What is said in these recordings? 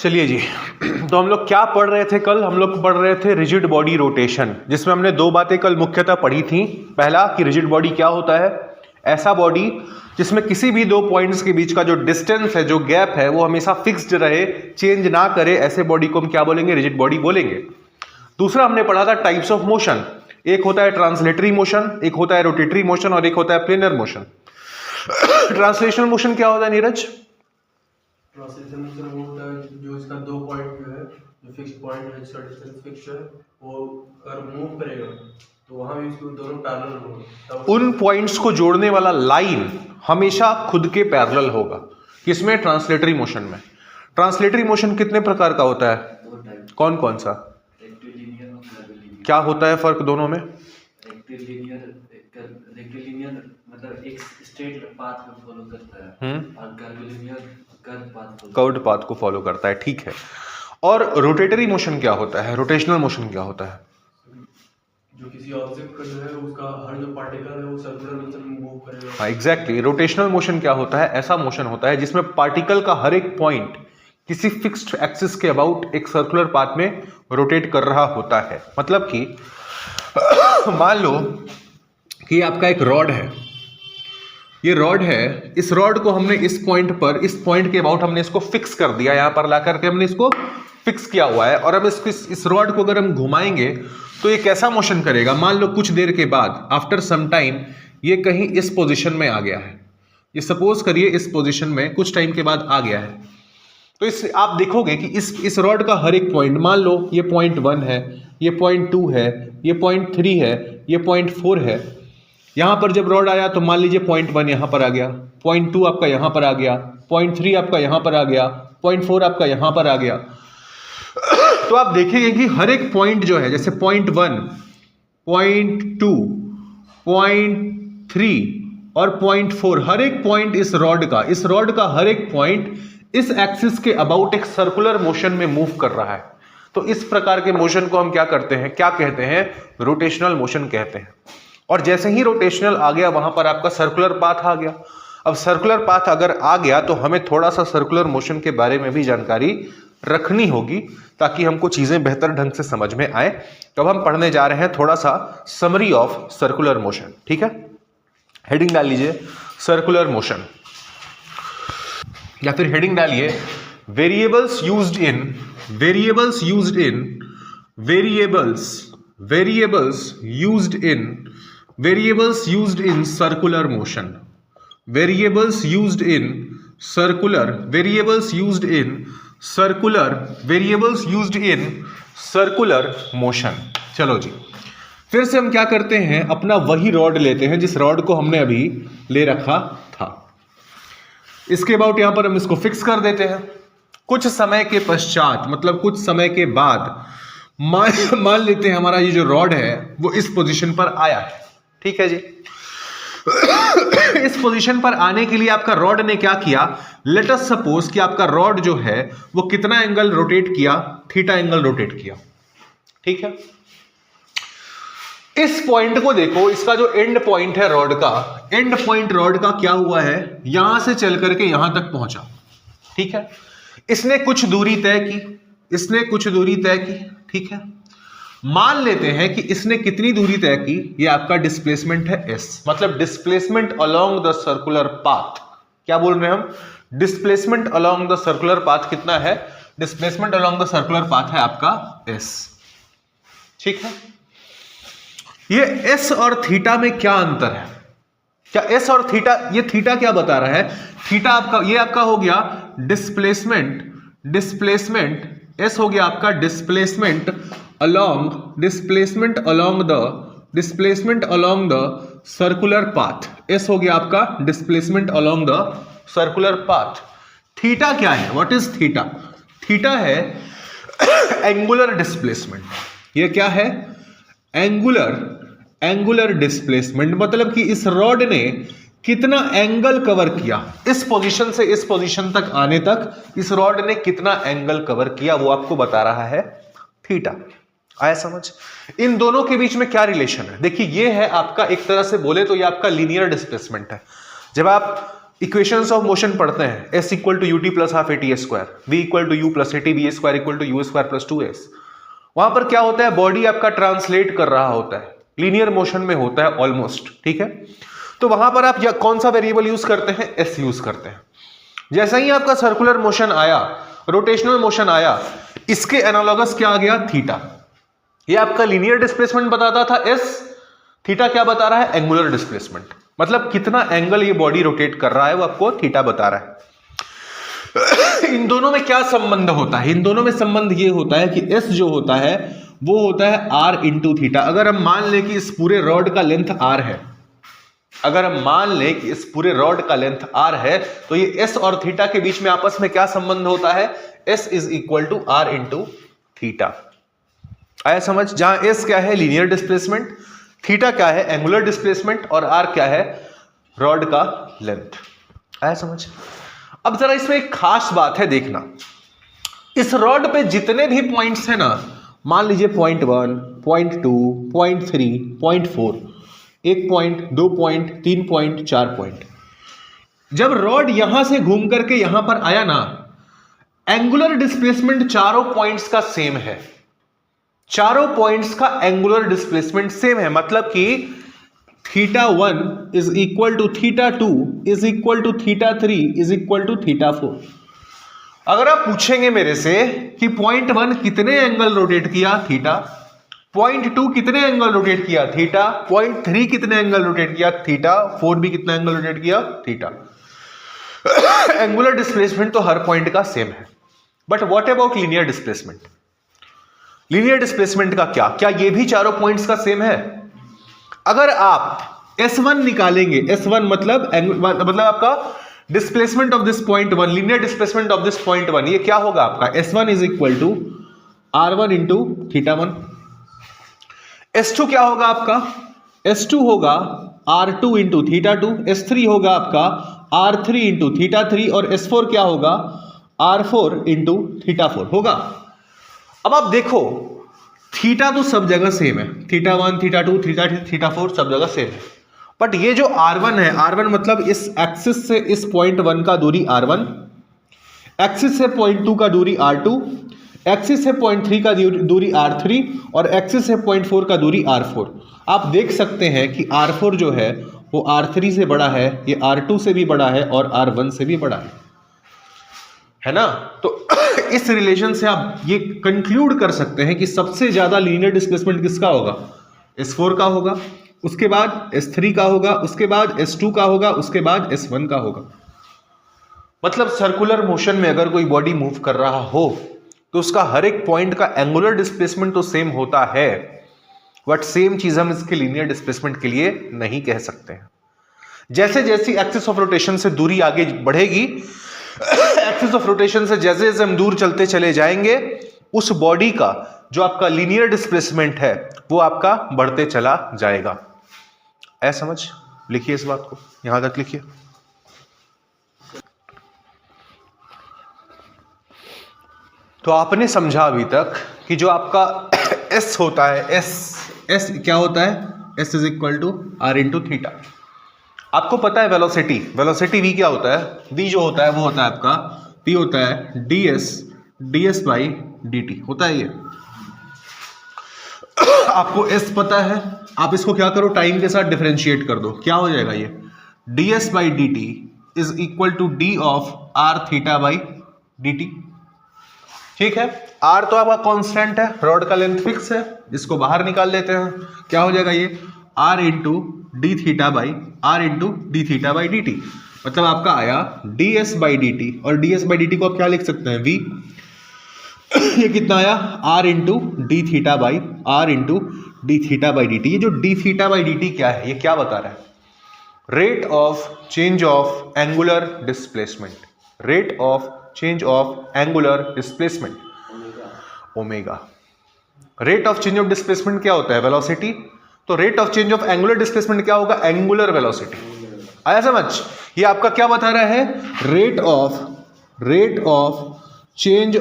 चलिए जी, तो हम लोग क्या पढ़ रहे थे कल? हम लोग पढ़ रहे थे रिजिड बॉडी रोटेशन, जिसमें हमने दो बातें कल मुख्यतः पढ़ी थी। पहला कि रिजिड बॉडी क्या होता है, ऐसा बॉडी जिसमें किसी भी दो पॉइंट्स के बीच का जो डिस्टेंस है, जो गैप है, वो हमेशा फिक्स्ड रहे, चेंज ना करे, ऐसे बॉडी को हम क्या बोलेंगे? रिजिड बॉडी बोलेंगे। दूसरा हमने पढ़ा था टाइप्स ऑफ मोशन। एक होता है ट्रांसलेटरी मोशन, एक होता है रोटेटरी मोशन और एक होता है प्लेनर मोशन। ट्रांसलेशनल मोशन क्या होता है नीरज? ट्रांसलेशन मोशन वो होता है जो इसका दो पॉइंट जो है, जो फिक्स पॉइंट है, जिसका डिस्टेंस फिक्स है, वो अगर मूव करेगा तो वहां भी इसको दोनों पैरेलल होगा। उन पॉइंट्स को जोड़ने वाला लाइन हमेशा खुद के पैरेलल होगा। किसमें? ट्रांसलेटरी मोशन में। ट्रांसलेटरी मोशन कितने प्रकार का होता है? कौन कौन सा? क्या होता है फर्क दोनों में? रेक्टिलिनियर मतलब एक स्ट्रेट पाथ को फॉलो करता है और कर्वीलिनियर कर्व्ड पाथ को फॉलो करता है, ठीक है। और रोटेटरी मोशन क्या होता है? रोटेशनल मोशन क्या होता है? जो किसी ऑब्जेक्ट का जो है उसका हर जो पार्टिकल है वो सर्कुलर मोशन में मूव करेगा। हाँ, एग्जैक्टली। रोटेशनल मोशन क्या होता है? ऐसा मोशन होता है जिसमें पार्टिकल का हर एक पॉइंट किसी फिक्स्ड एक्सिस के अबाउट एक सर्कुलर पाथ में रोटेट कर रहा होता है। मतलब कि मान लो कि आपका एक रॉड है, ये रॉड है, इस रॉड को हमने इस पॉइंट पर, इस पॉइंट के अबाउट हमने इसको फिक्स कर दिया, यहां पर ला करके हमने इसको फिक्स किया हुआ है। और अब इस रॉड को अगर हम घुमाएंगे तो ये कैसा मोशन करेगा? मान लो कुछ देर के बाद, आफ्टर सम टाइम, ये कहीं इस पोजीशन में आ गया है। ये सपोज करिए इस पोजीशन में कुछ टाइम के बाद आ गया है, तो इस आप देखोगे कि इस रॉड का हर एक पॉइंट, मान लो ये पॉइंट 1 है, ये पॉइंट 2 है, ये पॉइंट 3 है, ये पॉइंट 4 है। यहां पर जब रॉड आया तो मान लीजिए पॉइंट 1 यहां पर आ गया, पॉइंट 2 आपका यहां पर आ गया, पॉइंट 3 आपका यहां पर आ गया, पॉइंट 4 आपका यहां पर आ गया। तो आप देखेंगे कि हर एक पॉइंट जो है, जैसे पॉइंट 1, पॉइंट 2, पॉइंट 3 और पॉइंट 4, हर एक पॉइंट इस रॉड का हर एक पॉइंट इस एक्सिस के अबाउट एक सर्कुलर मोशन में मूव कर रहा है। तो इस प्रकार के मोशन को हम क्या करते हैं, क्या कहते हैं? रोटेशनल मोशन कहते हैं। और जैसे ही रोटेशनल आ गया, वहां पर आपका सर्कुलर पाथ आ गया। अब सर्कुलर पाथ अगर आ गया तो हमें थोड़ा सा सर्कुलर मोशन के बारे में भी जानकारी रखनी होगी, ताकि हमको चीजें बेहतर ढंग से समझ में आए। तो अब हम पढ़ने जा रहे हैं थोड़ा सा समरी ऑफ सर्कुलर मोशन, ठीक है? हेडिंग डाल लीजिए सर्कुलर मोशन, या फिर हेडिंग डालिए variables used in circular motion, circular motion. चलो जी, फिर से हम क्या करते हैं, अपना वही रॉड लेते हैं जिस रॉड को हमने अभी ले रखा था। इसके अबाउट यहां पर हम इसको फिक्स कर देते हैं। कुछ समय के पश्चात, मतलब कुछ समय के बाद, मान लेते हैं हमारा ये जो रॉड है वो इस पोजीशन पर आया है, ठीक है जी। इस पोजीशन पर आने के लिए आपका रॉड ने क्या किया? लेट अस सपोज कि आपका रॉड जो है वो कितना एंगल रोटेट किया? थीटा एंगल रोटेट किया, ठीक है। इस पॉइंट को देखो, इसका जो एंड पॉइंट है रॉड का, एंड पॉइंट रॉड का क्या हुआ है? यहां से चल करके यहां तक पहुंचा, ठीक है। इसने कुछ दूरी तय की, ठीक है। मान लेते हैं कि इसने कितनी दूरी तय की? ये आपका डिस्प्लेसमेंट है s, मतलब displacement along the circular path. क्या बोल रहे हैं हम? Displacement along the circular path कितना है? Displacement along the circular path है आपका s, ठीक है। ये s और थीटा में क्या अंतर है? क्या s और थीटा, ये थीटा क्या बता रहा है? थीटा आपका, ये आपका हो गया डिस्प्लेसमेंट, s हो गया आपका displacement along the circular path. s हो गया आपका displacement along the circular path. Theta क्या है? What is theta? थीटा है एंगुलर डिस्प्लेसमेंट। ये क्या है? एंगुलर डिस्प्लेसमेंट, मतलब कि इस रॉड ने कितना एंगल कवर किया, इस पोजीशन से इस पोजीशन तक आने तक इस रॉड ने कितना एंगल कवर किया, वो आपको बता रहा है थीटा। आया समझ? इन दोनों के बीच में क्या रिलेशन है? देखिए, ये है आपका, एक तरह से बोले तो ये आपका लीनियर डिस्प्लेसमेंट है। जब आप इक्वेशंस ऑफ मोशन पढ़ते हैं, s equal to ut plus half at square, v equal to u plus at v square equal to u square plus 2s। वहां पर क्या होता है, बॉडी आपका ट्रांसलेट कर रहा होता है, लीनियर मोशन में होता है ऑलमोस्ट, ठीक है। तो वहां पर आप कौन सा वेरिएबल यूज करते हैं, s यूज करते हैं। जैसा ही आपका सर्कुलर मोशन आया, रोटेशनल मोशन आया, इसके एनालॉगस क्या आ गया, थीटा। ये आपका लीनियर डिस्प्लेसमेंट बताता था s, थीटा क्या बता रहा है, एंगुलर डिस्प्लेसमेंट, मतलब कितना एंगल ये बॉडी रोटेट कर रहा है वो आपको थीटा बता रहा है। इन दोनों में क्या संबंध होता है, इन दोनों में संबंध ये होता है कि s जो होता है वो होता है r इंटू थीटा। अगर हम मान लें कि इस पूरे रॉड का लेंथ r है, अगर हम मान लें कि इस पूरे रॉड का लेंथ r है, तो ये s और थीटा के बीच में आपस में क्या संबंध होता है, s is equal to r into theta. आया समझ, जहां s क्या है लीनियर डिस्प्लेसमेंट, थीटा क्या है एंगुलर डिस्प्लेसमेंट, और r क्या है रॉड का लेंथ। आया समझ। अब जरा इसमें एक खास बात है, देखना, इस रॉड पे जितने भी पॉइंट्स हैं ना, मान लीजिए point 1, point 2, point 3, point 4, 1 point, 2 point, 3 point, 4 point, जब रॉड यहां से घूम करके यहां पर आया ना, एंगुलर डिस्प्लेसमेंट चारों पॉइंट्स का सेम है, चारों पॉइंट्स का एंगुलर डिस्प्लेसमेंट सेम है। मतलब कि θ1 is equal to θ2 is equal to θ3 is equal to θ4। अगर आप पूछेंगे मेरे से कि पॉइंट 1 कितने एंगल रोटेट किया, थीटा, पॉइंट 2 कितने एंगल रोटेट किया, थीटा, पॉइंट 3 कितने एंगल रोटेट किया, थीटा, 4 भी कितना एंगल रोटेट किया, थीटा। एंगुलर डिस्प्लेसमेंट तो हर पॉइंट का सेम है, but what about linear displacement, linear displacement का क्या ये भी चारों पॉइंट्स का सेम है। अगर आप S1 निकालेंगे, S1 मतलब आपका displacement of this point 1, linear displacement of this point 1, ये क्या होगा आपका, S1 is equal to R1 into θ1। S2 क्या होगा आपका, S2 होगा R2 इंटू θ2, S3 होगा आपका R3 इंटू θ3, और S4 क्या होगा R4 इंटू θ4 होगा। अब आप देखो, थीटा तो सब जगह सेम है, θ1, θ2, θ3, θ4 सब जगह सेम है, बट ये जो R1 है, R1 मतलब इस एक्सिस से इस पॉइंट 1 का दूरी R1, एक्सिस से पॉइंट 2 का दूरी R2, एक्सिस से पॉइंट 3 का दूरी R3, और एक्सिस से पॉइंट 4 का दूरी R4। आप देख सकते हैं कि R4 जो है वो R3 से बड़ा है, ये R2 से भी बड़ा है, और R1 से भी बड़ा है ना। तो इस रिलेशन से आप ये कंक्लूड कर सकते हैं कि सबसे ज्यादा लीनियर डिस्प्लेसमेंट किसका होगा, S4 का होगा, उसके बाद S3 का होगा, उसके बाद S2 का होगा, उसके बाद S1 का होगा। मतलब सर्कुलर मोशन में अगर कोई बॉडी मूव कर रहा हो तो उसका हर एक पॉइंट का एंगुलर डिस्प्लेसमेंट तो सेम होता है, बट सेम चीज हम इसके लीनियर डिस्प्लेसमेंट के लिए नहीं कह सकते हैं। जैसे जैसी एक्सिस ऑफ रोटेशन से दूरी आगे बढ़ेगी, एक्सिस ऑफ रोटेशन से जैसे जैसे हम दूर चलते चले जाएंगे, उस बॉडी का जो आपका लीनियर डिस्प्लेसमेंट है वो आपका बढ़ते चला जाएगा। ऐसा समझ, लिखिए इस बात को, यहां तक लिखिए। तो आपने समझा अभी तक कि जो आपका S होता है, S क्या होता है, S is equal to R into theta. आपको पता है वेलोसिटी, V क्या होता है, V जो होता है वो होता है आपका, P होता है ds बाई dt होता है ये। आपको S पता है, आप इसको क्या करो, टाइम के साथ डिफरेंशिएट कर दो, क्या हो जाएगा ये, ds by dt is equal to d of r theta by dt। ठीक है, r तो आपका कांस्टेंट है, रॉड का लेंथ फिक्स है, इसको बाहर निकाल लेते हैं, क्या हो जाएगा ये r into D theta by r into D theta by d T. मतलब आपका आया ds बाई डी टी, और ds बाई डी टी को आप क्या लिख सकते हैं, v। ये कितना आया, r into D theta by r into D theta by d T. ये जो D theta by d T क्या है, ये क्या बता रहा है, rate of change of angular displacement, rate of change of angular displacement, omega. Rate of change of displacement क्या होता है, वेलोसिटी। तो rate of change of angular displacement क्या होगा, एंगुलर वेलोसिटी। आया समझ, ये आपका क्या बता रहा है, rate of change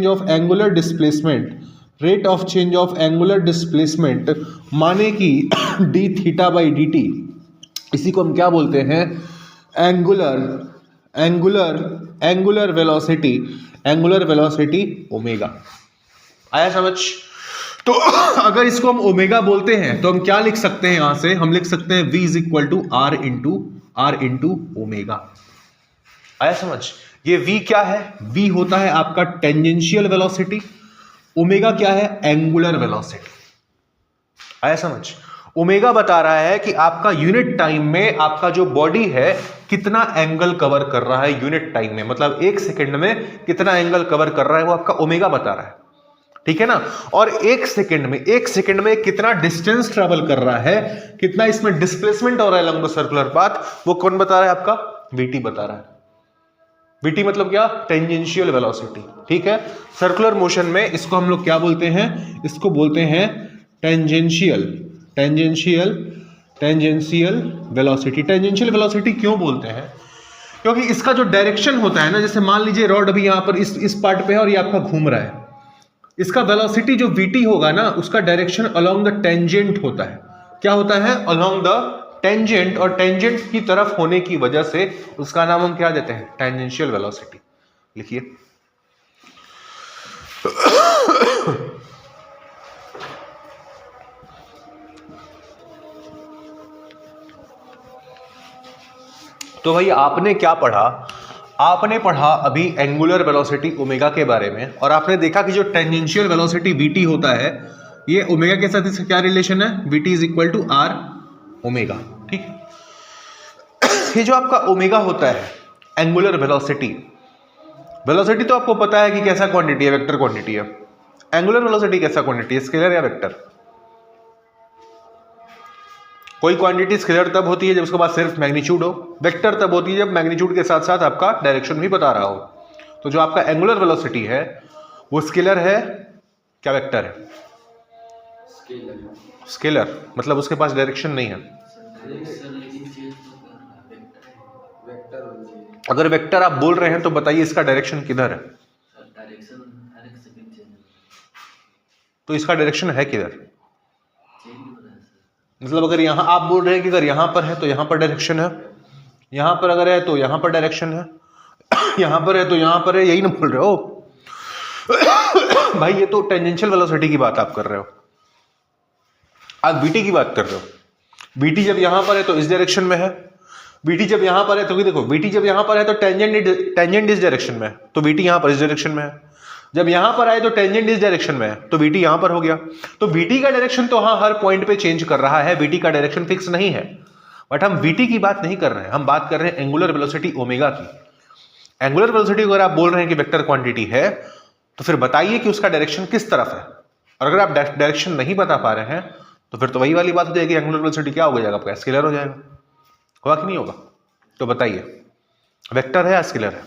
of angular displacement rate of change of angular displacement माने कि D theta by d T, इसी को हम क्या बोलते हैं, एंगुलर वेलोसिटी ओमेगा। आया समझ? तो अगर इसको हम ओमेगा बोलते हैं तो हम क्या लिख सकते हैं, यहां से हम लिख सकते हैं v is equal to R into omega. आया समझ? ये v क्या है? v होता है आपका टेंजेंशियल वेलोसिटी, ओमेगा क्या है? Angular velocity. आया समझ? ओमेगा बता रहा है कि आपका यूनिट टाइम में आपका जो बॉडी है कितना एंगल कवर कर रहा है यूनिट टाइम में, मतलब एक सेकंड में कितना एंगल कवर कर रहा है वो आपका ओमेगा बता रहा है, ठीक है ना। और एक सेकंड में कितना डिस्टेंस ट्रेवल कर रहा है, कितना इसमें डिस्प्लेसमेंट हो रहा है अलॉन्ग द सर्कुलर पाथ, वो कौन बता रहा है? आपका वीटी बता रहा है। वीटी मतलब क्या? टेंजेंशियल वेलोसिटी, ठीक है। सर्कुलर मोशन में इसको हम लोग क्या बोलते हैं? इसको बोलते हैं टेंजेंशियल वेलोसिटी। टेंजेंशियल वेलोसिटी क्यों बोलते हैं? क्योंकि इसका जो डायरेक्शन होता है ना, जैसे मान लीजिए रॉड अभी यहां पर इस पार्ट पे है और ये आपका घूम रहा है, इसका वेलोसिटी जो vt होगा ना, उसका डायरेक्शन अलोंग द टेंजेंट होता है। क्या होता है? अलोंग द टेंजेंट, और टेंजेंट की तरफ होने की वजह से उसका नाम हम क्या देते हैं? Tangential velocity. लिखिए तो भाई आपने क्या पढ़ा? आपने पढ़ा अभी एंगुलर वेलोसिटी ओमेगा के बारे में, और आपने देखा कि जो टेंजेंशियल वेलोसिटी vt होता है, ये ओमेगा के साथ इसका क्या रिलेशन है? vt is equal to are omega, ठीक। ये जो आपका ओमेगा होता है एंगुलर वेलोसिटी तो आपको पता है कि कैसा क्वांटिटी है? वेक्टर क्वांटिटी है। एंगुलर वेलोसिटी कैसा क्वांटिटी है? स्केलर या वेक्टर? कोई क्वांटिटी स्केलर तब होती है जब उसके पास सिर्फ मैग्नीट्यूड हो, वेक्टर तब होती है जब मैग्नीट्यूड के साथ साथ आपका डायरेक्शन भी बता रहा हो। तो जो आपका एंगुलर वेलोसिटी है वो स्केलर है क्या वेक्टर है? स्केलर मतलब उसके पास डायरेक्शन नहीं है। अगर वेक्टर आप बोल रहे हैं तो बताइए इसका डायरेक्शन किधर है? तो इसका डायरेक्शन है किधर? मतलब अगर यहां आप बोल रहे हैं कि अगर यहां पर है तो यहां पर डायरेक्शन है, यहां पर अगर है तो यहां पर डायरेक्शन है, यहां पर है तो यहां पर है, यही ना बोल रहे हो भाई? ये तो टेंजेंशियल वेलोसिटी की बात आप कर रहे हो, आप बीटी की बात कर रहे हो। बीटी जब यहां पर है तो इस डायरेक्शन में है, बीटी जब यहां पर है तो देखो बीटी जब यहां पर है तो टेंजेंट इस डायरेक्शन में है, तो बीटी यहां पर इस डायरेक्शन में है। जब यहां पर आए तो टेंजेंट इस डायरेक्शन में है, तो बीटी यहां पर हो गया। तो बीटी का डायरेक्शन तो हाँ हर पॉइंट पे चेंज कर रहा है, बीटी का डायरेक्शन फिक्स नहीं है। बट हम बीटी की बात नहीं कर रहे हैं, हम बात कर रहे हैं एंगुलर वेलोसिटी ओमेगा की। एंगुलर वेलोसिटी अगर आप बोल रहे हैं कि वेक्टर क्वांटिटी है तो फिर बताइए कि उसका डायरेक्शन किस तरफ है। और अगर आप डायरेक्शन नहीं बता पा रहे हैं तो फिर तो वही वाली बात हो जाएगी, एंगुलर वेलोसिटी क्या हो जाएगा आपका? स्केलर हो जाएगा। होगा कि नहीं होगा? तो बताइए वेक्टर है या स्केलर है?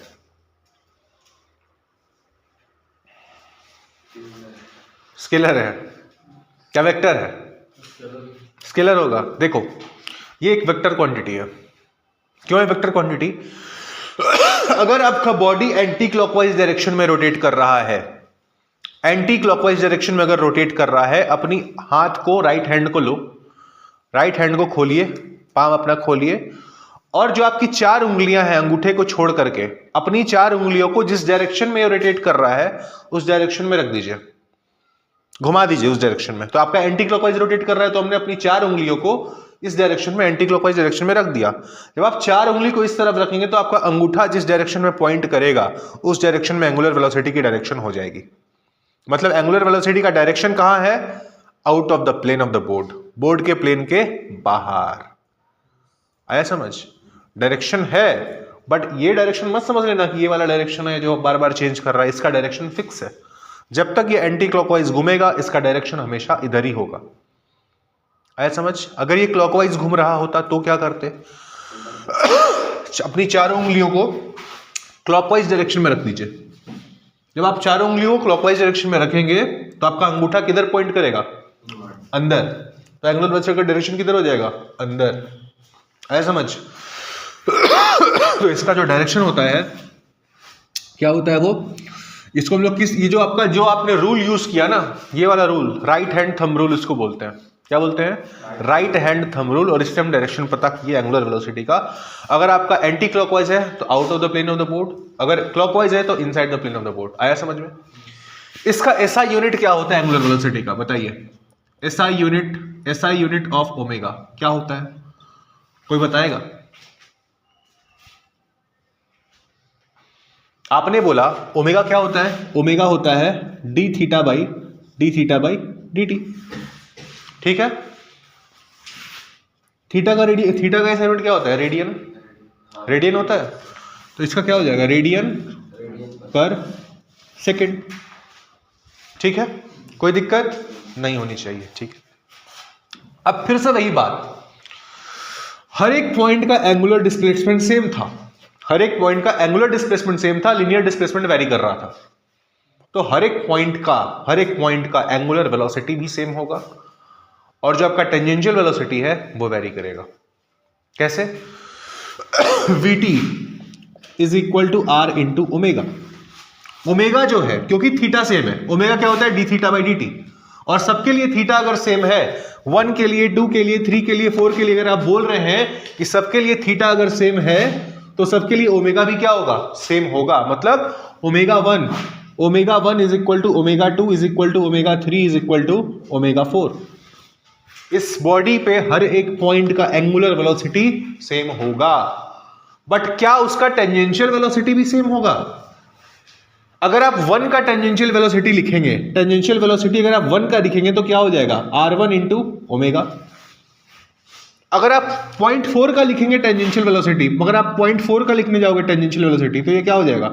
स्केलर है। क्या वेक्टर है? स्केलर होगा। देखो ये एक वेक्टर क्वांटिटी है। क्यों है वेक्टर क्वांटिटी? अगर आपका बॉडी एंटी क्लॉकवाइज डायरेक्शन में रोटेट कर रहा है, एंटी क्लॉकवाइज डायरेक्शन में अगर रोटेट कर रहा है, अपनी हाथ को राइट हैंड को लो, राइट हैंड को खोलिए, पाम अपना खोलिए, और जो आपकी 4 उंगलियां हैं अंगूठे को छोड़ करके अपनी 4 उंगलियों को जिस डायरेक्शन में रोटेट कर रहा है उस डायरेक्शन में रख दीजिए, घुमा दीजिए उस डायरेक्शन में। तो आपका एंटी क्लॉकवाइज रोटेट कर रहा है तो हमने अपनी 4 उंगलियों को इस डायरेक्शन में एंटी क्लॉकवाइज डायरेक्शन में रख दिया। जब आप 4 उंगली को इस तरफ रखेंगे तो आपका अंगूठा जिस डायरेक्शन में पॉइंट करेगा उस डायरेक्शन में एंगुलर वेलोसिटी की डायरेक्शन हो जाएगी। मतलब एंगुलर वेलोसिटी का डायरेक्शन कहां है? Out of the plane of the board, board के प्लेन के बाहर। आया समझ? डायरेक्शन है, बट ये डायरेक्शन मत समझ लेना कि ये वाला डायरेक्शन है जो बार बार चेंज कर रहा है, इसका डायरेक्शन फिक्स है। जब तक ये एंटी क्लॉकवाइज घूमेगा इसका डायरेक्शन हमेशा इधर ही होगा। आया समझ? अगर ये क्लॉकवाइज घूम रहा होता तो क्या करते? अपनी 4 उंगलियों को क्लॉकवाइज डायरेक्शन में रख दीजिए। जब आप 4 उंगलियों को क्लॉकवाइज डायरेक्शन में रखेंगे तो आपका अंगूठा किधर पॉइंट करेगा? अंदर। तो एंगुलर वेलोसिटी का डायरेक्शन किधर हो जाएगा? अंदर। आया समझ? तो इसका जो डायरेक्शन होता है क्या होता है वो? इसको हम लोग ये जो आपने रूल यूज किया ना, ये वाला rule, right hand thumb rule इसको बोलते हैं। क्या बोलते हैं? Right hand thumb rule. और इससे हम डायरेक्शन पता किए एंगुलर वेलोसिटी का। अगर आपका एंटी क्लॉकवाइज है तो out of the plane of the board, अगर क्लॉकवाइज है तो inside the plane of the board. आया समझ में? इसका एसआई यूनिट क्या होता है एंगुलर वेलोसिटी का? बताइए। एसआई यूनिट ऑफ ओमेगा क्या होता है? कोई बताएगा? आपने बोला ओमेगा क्या होता है? ओमेगा होता है D theta by d t. ठीक है। थीटा का एसआई यूनिट क्या होता है? रेडियन होता है। तो इसका क्या हो जाएगा? रेडियन पर सेकंड। ठीक है, कोई दिक्कत नहीं होनी चाहिए। ठीक है, अब फिर से वही बात, हर एक पॉइंट का एंगुलर डिस्प्लेसमेंट सेम था। हर एक पॉइंट का एंगुलर डिस्प्लेसमेंट सेम था, लीनियर डिस्प्लेसमेंट वेरी कर रहा था। तो हर एक पॉइंट का एंगुलर वेलोसिटी भी सेम होगा, और जो आपका टेंजेंशियल वेलोसिटी है वो वेरी करेगा। कैसे? vt is equal to R into omega. Omega जो है, क्योंकि थीटा सेम है, ओमेगा क्या होता है? D theta by d t. और सबके लिए थीटा अगर सेम है, 1 के लिए, 2 के लिए, 3 के लिए, 4 के लिए, अगर आप बोल रहे हैं कि सबके लिए थीटा अगर सेम है तो सबके लिए ओमेगा भी क्या होगा? सेम होगा। मतलब omega 1 is equal to omega 2 is equal to omega 3 is equal to omega 4। इस बॉडी पे हर एक पॉइंट का एंगुलर वेलोसिटी सेम होगा, बट क्या उसका टेंजेंशियल वेलोसिटी भी सेम होगा? अगर आप 1 का टेंजेंशियल वेलोसिटी लिखेंगे, टेंजेंशियल वेलोसिटी अगर आप 1 का लिखेंगे तो क्या हो जाएगा? r1 into omega. अगर आप 0.4 का लिखेंगे टेंजेंशियल वेलोसिटी, मगर आप 0.4 का लिखने जाओगे टेंजेंशियल वेलोसिटी, तो ये क्या हो जाएगा?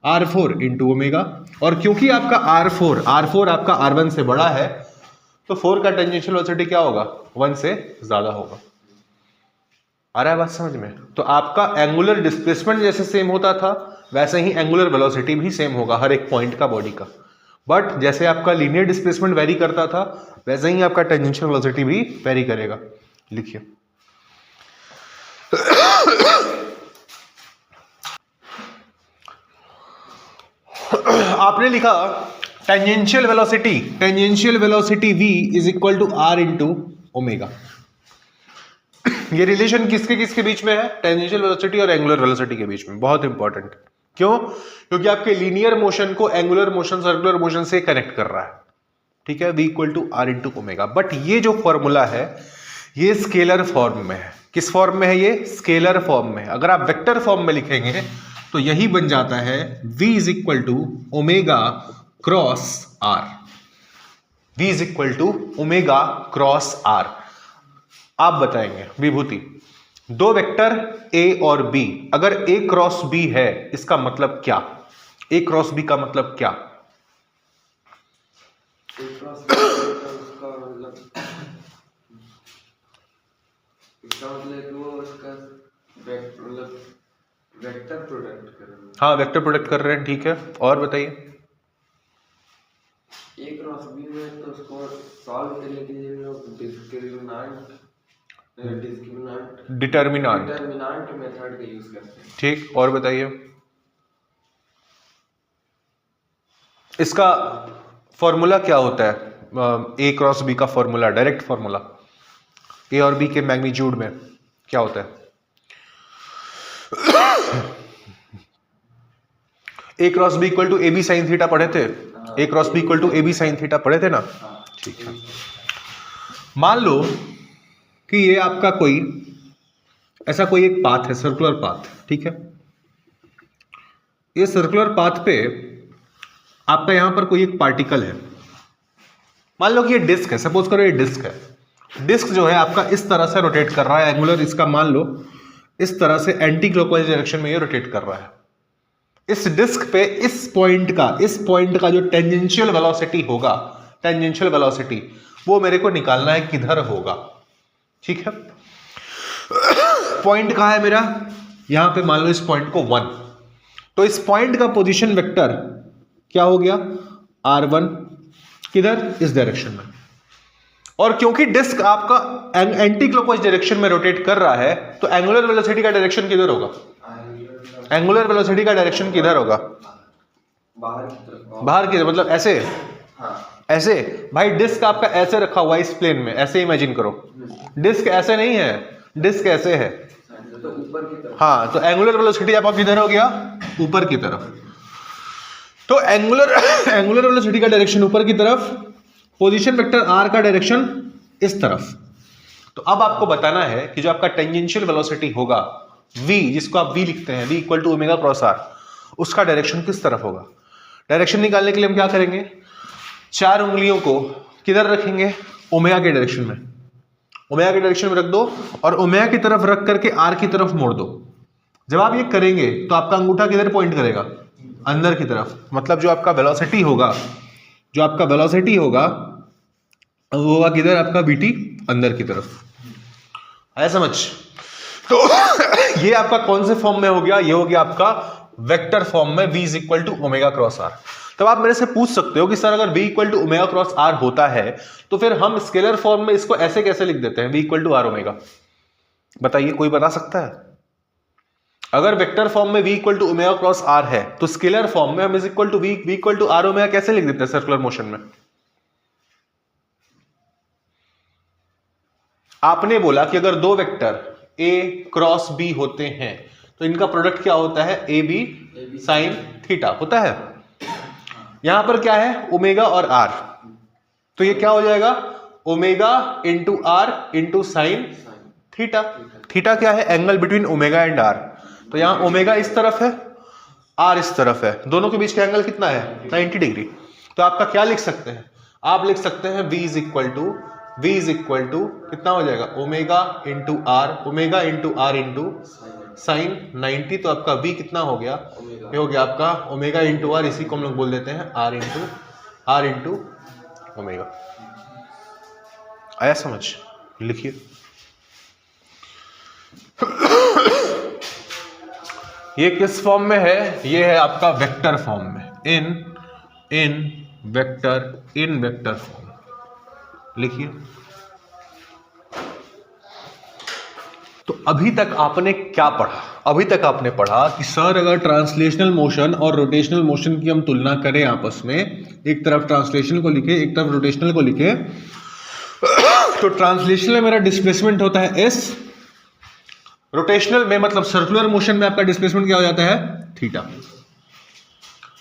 r4 into omega. और क्योंकि आपका r4 आपका r1 से बड़ा है, तो 4 का टेंजेंशियल वेलोसिटी क्या होगा? 1 से ज्यादा होगा। आ रहा है बात समझ में? तो आपका एंगुलर डिस्प्लेसमेंट जैसे सेम होता था, वैसे ही एंगुलर वेलोसिटी भी सेम होगा हर एक पॉइंट का बॉडी का। बट जैसे आपका लीनियर डिस्प्लेसमेंट वेरी करता था, वैसे ही आपका टेंजेंशियल वेलोसिटी भी वेरी करेगा। लिखिए। आपने लिखा tangential velocity v is equal to r into omega. ये रिलेशन किसके बीच में है? टेंजेंशियल वेलोसिटी और एंगुलर वेलोसिटी के बीच में। बहुत इंपॉर्टेंट। क्यों? क्योंकि आपके लीनियर मोशन को एंगुलर मोशन, सर्कुलर मोशन से कनेक्ट कर रहा है। ठीक है, v equal to r into omega. But ये जो फॉर्मूला है ये स्केलर फॉर्म में है। किस फॉर्म में है? ये स्केलर फॉर्म में है। अगर आप वेक्टर फॉर्म में लिखेंगे तो यही बन जाता है v is equal to omega cross r। v is equal to omega cross r। आप बताएंगे विभूति, दो वेक्टर a और b, अगर a क्रॉस b है इसका मतलब क्या? a क्रॉस b का मतलब क्या? वेक्टर प्रोडक्ट कर रहे हैं। हाँ, वेक्टर प्रोडक्ट कर रहे हैं। ठीक है, और बताइए। ए क्रॉस बी में तो उसको सॉल्व करने के लिए लोग डिटर्मिनेंट मेथड का यूज करते हैं। ठीक, और बताइए। इसका फॉर्मूला क्या होता है? ए क्रॉस बी का फॉर्मूला, डायरेक्ट फॉर्मूला ए और बी के मैग्नीट्यूड में क्या होता है? A cross B equal to A B sine theta पढ़े थे? A cross B equal to A B sine theta पढ़े थे ना? ठीक है। मान लो कि ये आपका ऐसा कोई एक पाथ है, सर्कुलर पाथ। ठीक है, ये सर्कुलर पाथ पे आपका यहां पर कोई एक पार्टिकल है। मान लो कि ये डिस्क है, सपोज करो ये डिस्क है। डिस्क जो है आपका इस तरह से रोटेट कर रहा है, एंगुलर इसका मान लो इस तरह से एंटी क्लॉकवाइज डायरेक्शन में ये रोटेट कर रहा है। इस डिस्क पे इस पॉइंट का जो टेंजेंशियल वेलोसिटी होगा, टेंजेंशियल वेलोसिटी वो मेरे को निकालना है किधर होगा। ठीक है, पॉइंट कहां है मेरा? यहां पे मान लो इस पॉइंट को 1, तो इस पॉइंट का पोजीशन वेक्टर क्या हो गया? r1 किधर? इस डायरेक्शन में। और क्योंकि डिस्क आपका एंटी क्लॉकवाइज डायरेक्शन में रोटेट कर रहा है, तो एंगुलर वेलोसिटी का डायरेक्शन किधर होगा? एंगुलर वेलोसिटी का डायरेक्शन किधर होगा? बाहर की तरफ। बाहर की तरफ मतलब ऐसे, हाँ ऐसे। भाई डिस्क आपका ऐसे रखा हुआ है इस प्लेन में, ऐसे इमेजिन करो। डिस्क ऐसे नहीं है, डिस्क ऐसे है। तो ऊपर की तरफ। हाँ, तो एंगुलर वेलोसिटी आपका किधर हो गया? ऊपर की तरफ। तो एंगुलर वेलोसिटी का डायरेक्शन ऊपर की तरफ, पोजीशन वेक्टर आर का डायरेक्शन इस तरफ। तो अब आपको बताना है कि जो आपका टेंजेंशियल वेलोसिटी होगा v, जिसको आप v लिखते हैं, v equal to omega cross r, उसका डायरेक्शन किस तरफ होगा। डायरेक्शन निकालने के लिए हम क्या करेंगे, 4 उंगलियों को किधर रखेंगे? ओमेगा के डायरेक्शन में। ओमेगा के डायरेक्शन में रख दो और ओमेगा की तरफ रख करके आर की तरफ मोड़ दो। जब आप ये करेंगे तो आपका अंगूठा किधर पॉइंट करेगा? अंदर की तरफ। मतलब जो आपका वेलोसिटी होगा, जो आपका वेलोसिटी होगा वो होगा किधर? आपका बीटी अंदर की तरफ। आया समझ? तो ये आपका कौन से फॉर्म में हो गया? ये हो गया आपका वेक्टर फॉर्म में, v is equal to omega cross r. तब आप मेरे से पूछ सकते हो कि सर अगर v equal to omega cross r होता है तो फिर हम स्केलर फॉर्म में इसको ऐसे कैसे लिख देते हैं, v equal to are omega? बताइए, कोई बता सकता है? अगर वेक्टर फॉर्म में v equal to omega cross r है तो स्केलर फॉर्म में हम is equal to v equal to are omega कैसे लिख देते हैं सर्कुलर मोशन में? आपने बोला कि अगर दो वेक्टर a क्रॉस b होते हैं तो इनका प्रोडक्ट क्या होता है? ए बी साइन थीटा होता है। यहां पर क्या है? ओमेगा और आर। तो ये क्या हो जाएगा? Omega into r into sine theta. Theta क्या है? Angle between omega and r. तो यहां ओमेगा इस तरफ है, आर इस तरफ है, दोनों के बीच का एंगल कितना है? 90 डिग्री। तो आपका क्या लिख सकते हैं? आप लिख सकते हैं v इज इक्वल टू कितना हो जाएगा? Omega into r, omega into r into sine 90। तो आपका v कितना हो गया? ये हो गया आपका ओमेगा इंटू आर, इसी को हम लोग बोल देते हैं आर इंटू ओमेगा। आया समझ? लिखिए। ये किस फॉर्म में है? ये है आपका वेक्टर फॉर्म में, इन वेक्टर फॉर्म। लिखिए। तो अभी तक आपने क्या पढ़ा? अभी तक आपने पढ़ा कि सर अगर ट्रांसलेशनल मोशन और रोटेशनल मोशन की हम तुलना करें आपस में, एक तरफ ट्रांसलेशनल को लिखे एक तरफ रोटेशनल को लिखे, तो ट्रांसलेशनल में मेरा डिस्प्लेसमेंट होता है s, रोटेशनल में मतलब सर्कुलर मोशन में आपका डिस्प्लेसमेंट क्या हो जाता है? थीटा।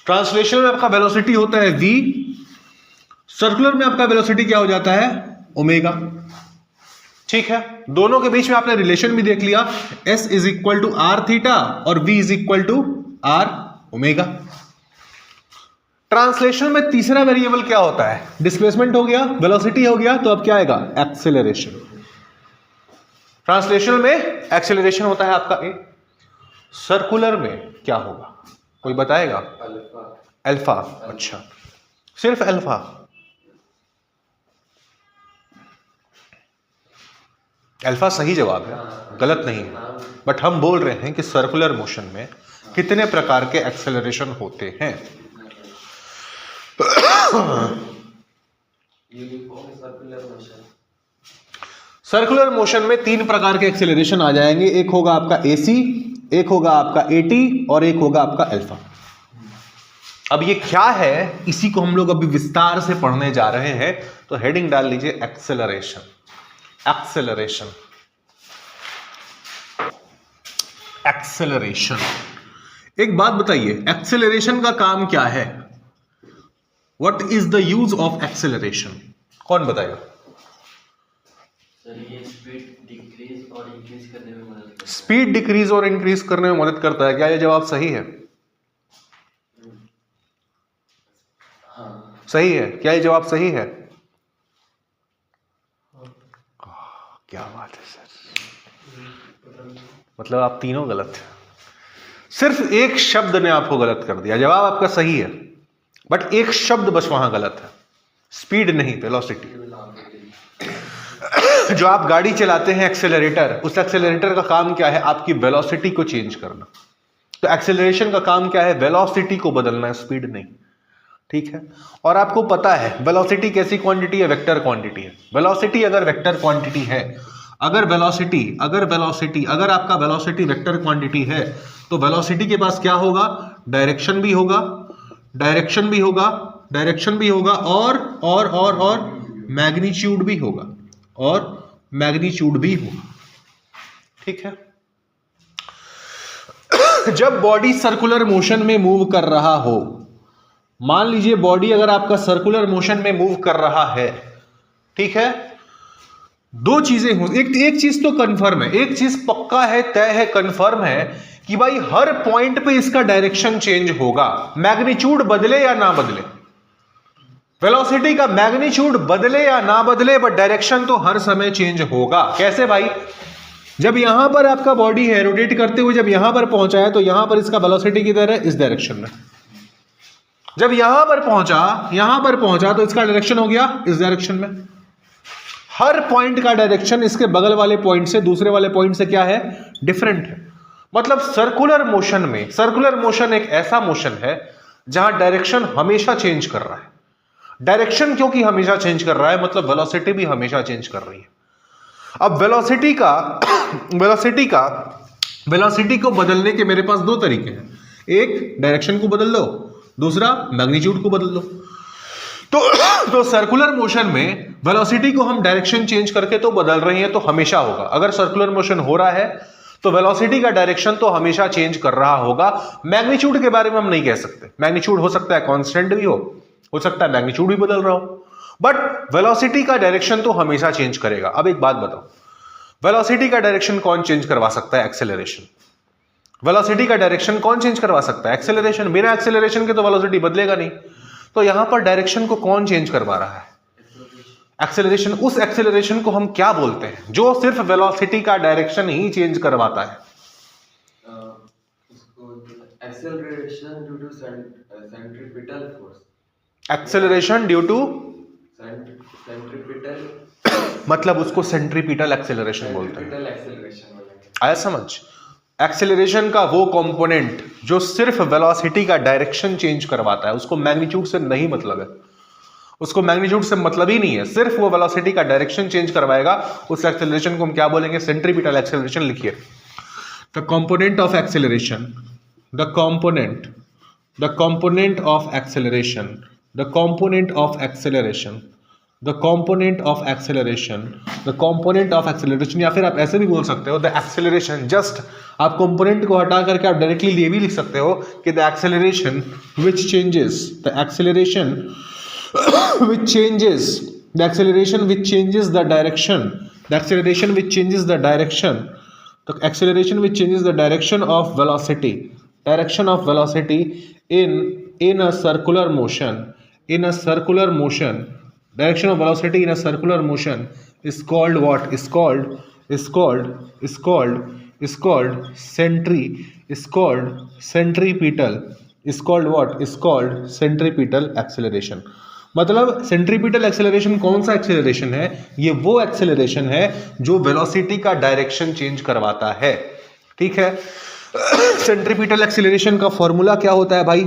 ट्रांसलेशनल में आपका वेलोसिटी होता है v, सर्कुलर में आपका वेलोसिटी क्या हो जाता है? ओमेगा। ठीक है, दोनों के बीच में आपने रिलेशन भी देख लिया, s is equal to r theta और v is equal to are omega. Translation में तीसरा वेरिएबल क्या होता है? डिस्प्लेसमेंट हो गया, वेलोसिटी हो गया, तो अब क्या आएगा? एक्सेलरेशन। ट्रांसलेशन में एक्सेलरेशन होता है आपका a। सर्कुलर में क्या होगा? कोई बताएगा? अल्फा। अच्छा, सिर्फ अल्फा। अल्फा सही जवाब है, गलत नहीं है। बट हम बोल रहे हैं कि सर्कुलर मोशन में कितने प्रकार के एक्सेलरेशन होते हैं? सर्कुलर मोशन में 3 प्रकार के एक्सेलरेशन आ जाएंगे। एक होगा आपका AC, एक होगा आपका AT और एक होगा आपका अल्फा। अब ये क्या है, इसी को हम लोग अभी विस्तार से पढ़ने जा रहे हैं। तो हेडिंग डाल लीजिए एक्सेलरेशन। एक्सेलरेशन। एक बात बताइए, एक्सेलरेशन का काम क्या है? What is the use of acceleration? कौन बताएगा? सर ये स्पीड डिक्रीज और इंक्रीज करने में मदद करता है। स्पीड डिक्रीज और इंक्रीज करने में मदद करता है। क्या ये जवाब सही है? हाँ सही है। क्या ये जवाब सही है? क्या बात है सर, मतलब आप तीनों गलत हैं। सिर्फ एक शब्द ने आपको गलत कर दिया। जवाब आपका सही है बट एक शब्द बस वहां गलत है, स्पीड नहीं, वेलोसिटी। जो आप गाड़ी चलाते हैं एक्सेलरेटर, उस एक्सेलरेटर का काम क्या है? आपकी वेलोसिटी को चेंज करना। तो एक्सेलरेशन का काम क्या है? वेलोसिटी को बदलना, स्पीड नहीं। ठीक है, और आपको पता है वेलोसिटी कैसी क्वांटिटी है? वेक्टर क्वांटिटी है। वेलोसिटी अगर वेक्टर क्वांटिटी है, अगर आपका वेलोसिटी वेक्टर क्वांटिटी है तो वेलोसिटी के पास क्या होगा? डायरेक्शन भी होगा, डायरेक्शन भी होगा, डायरेक्शन भी होगा और मैग्नीट्यूड भी होगा, और मैग्नीट्यूड भी होगा। ठीक है। जब बॉडी सर्कुलर मोशन में मूव कर रहा हो, मान लीजिए बॉडी अगर आपका सर्कुलर मोशन में मूव कर रहा है, ठीक है, दो चीजें हो, एक चीज तो कंफर्म है, एक चीज पक्का है, तय है, कंफर्म है कि भाई हर पॉइंट पे इसका डायरेक्शन चेंज होगा, मैग्नीट्यूड बदले या ना बदले, वेलोसिटी का मैग्नीट्यूड बदले या ना बदले, बट डायरेक्शन तो हर समय चेंज होगा। कैसे भाई? जब यहां पर आपका बॉडी है रोटेट करते हुए, जब यहां पर पहुंचा है तो यहां पर इसका वेलोसिटी किधर है? इस डायरेक्शन में। जब यहां पर पहुंचा तो इसका डायरेक्शन हो गया इस डायरेक्शन में। हर पॉइंट का डायरेक्शन इसके बगल वाले पॉइंट से, दूसरे वाले पॉइंट से क्या है? डिफरेंट है। मतलब सर्कुलर मोशन एक ऐसा मोशन है जहां डायरेक्शन हमेशा चेंज कर रहा है। डायरेक्शन क्योंकि हमेशा चेंज कर रहा है, मतलब वेलोसिटी भी हमेशा चेंज कर रही है। अब वेलोसिटी को बदलने के मेरे पास दो तरीके हैं, एक डायरेक्शन को बदल लो, दूसरा मैग्नीट्यूड को बदल लो। तो सर्कुलर मोशन में वेलोसिटी को हम डायरेक्शन चेंज करके तो बदल रहे हैं, तो हमेशा होगा। अगर सर्कुलर मोशन हो रहा है तो वेलोसिटी का डायरेक्शन तो हमेशा चेंज कर रहा होगा। मैग्नीट्यूड के बारे में हम नहीं कह सकते, मैग्नीट्यूड हो सकता है कांस्टेंट भी हो सकता है मैग्नीट्यूड भी बदल रहा हो, बट वेलोसिटी का डायरेक्शन तो हमेशा चेंज करेगा। अब एक बात बताओ, वेलोसिटी का डायरेक्शन कौन चेंज करवा सकता है? एक्सेलरेशन। वेलोसिटी का डायरेक्शन कौन चेंज करवा सकता है? एक्सेलरेशन। बिना एक्सेलरेशन के तो वेलोसिटी बदलेगा नहीं। तो यहां पर डायरेक्शन को कौन चेंज करवा रहा है? एक्सेलरेशन। उस एक्सेलरेशन को हम क्या बोलते हैं जो सिर्फ वेलोसिटी का डायरेक्शन ही चेंज करवाता है? Acceleration due to centripetal force. Acceleration due to centripetal, मतलब उसको सेंट्रीपिटल एक्सेलरेशन बोलते हैं। एक्सेलरेशन आया समझ? एक्सेलरेशन का वो कंपोनेंट जो सिर्फ वेलोसिटी का डायरेक्शन चेंज करवाता है, उसको मैग्नीट्यूड से नहीं मतलब है, उसको मैग्नीट्यूड से मतलब ही नहीं है, सिर्फ वो वेलोसिटी का डायरेक्शन चेंज करवाएगा। उस एक्सेलरेशन को हम क्या बोलेंगे? Centripetal acceleration. लिखिए, the component of acceleration, the component of acceleration, the component of acceleration, the component of acceleration, the component of acceleration, या फिर आप ऐसे भी बोल सकते हो द एक्सेलरेशन। जस्ट आप कंपोनेंट को हटा करके आप डायरेक्टली ये भी लिख सकते हो कि the acceleration which changes, the acceleration which changes, the acceleration which changes the direction, the acceleration which changes the direction, the acceleration which changes the direction of velocity in a circular motion, direction of velocity in a circular motion is called what? Is called centripetal acceleration। मतलब centripetal acceleration कौन सा acceleration है? ये वो acceleration है जो velocity का direction change करवाता है। ठीक है। सेंट्रीपिटल एक्सेलरेशन का फॉर्मूला क्या होता है भाई?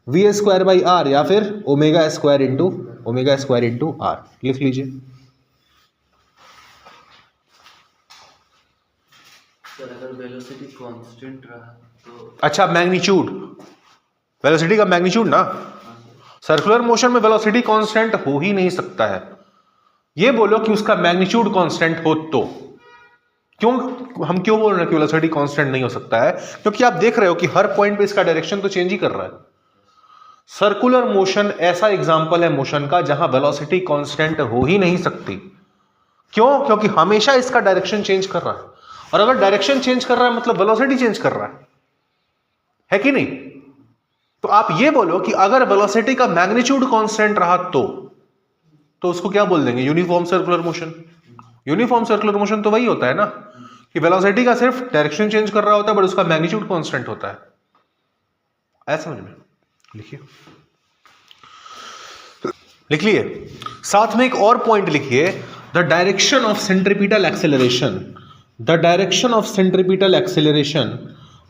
v² या फिर ओमेगा स्क्वायर इंटू r। लिख लीजिए। सर अगर वेलोसिटी कांस्टेंट रहा तो? अच्छा, मैग्नीट्यूड, वेलोसिटी का मैग्नीट्यूड ना। सर्कुलर मोशन में वेलोसिटी कांस्टेंट हो ही नहीं सकता है। ये बोलो कि उसका मैग्नीट्यूड कांस्टेंट हो तो। हम क्यों बोल रहे हैं कि वेलोसिटी कांस्टेंट नहीं हो सकता है? क्योंकि आप देख रहे हो कि हर पॉइंट पे इसका डायरेक्शन तो चेंज ही कर रहा है। सर्कुलर मोशन ऐसा एग्जांपल है मोशन का जहां वेलोसिटी कांस्टेंट हो ही नहीं सकती। क्यों? क्योंकि हमेशा इसका डायरेक्शन चेंज कर रहा है, और अगर डायरेक्शन चेंज कर रहा है मतलब वेलोसिटी चेंज कर रहा है कि नहीं? तो आप ये बोलो कि अगर वेलोसिटी का मैग्नीट्यूड कांस्टेंट रहा तो उसको क्या बोल देंगे? Uniform circular motion. Uniform circular motion तो वही होता है ना कि वेलोसिटी का सिर्फ डायरेक्शन चेंज कर रहा होता है बट उसका मैग्नीट्यूड कांस्टेंट होता है। ऐसा समझ में? लिख लिए। साथ में एक और पॉइंट लिखिए, the direction of centripetal acceleration, the direction of centripetal acceleration,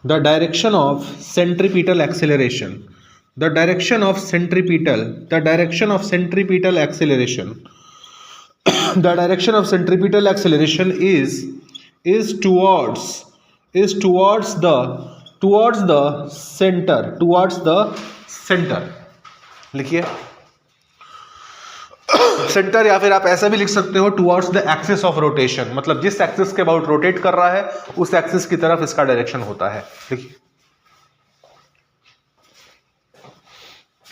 the direction of centripetal acceleration, the direction of centripetal acceleration, the direction of centripetal acceleration is towards towards the centre लिखिए, centre, या फिर आप ऐसा भी लिख सकते हो towards the axis of rotation, मतलब जिस एक्सिस के अबाउट रोटेट कर रहा है उस एक्सिस की तरफ इसका डायरेक्शन होता है। देखिए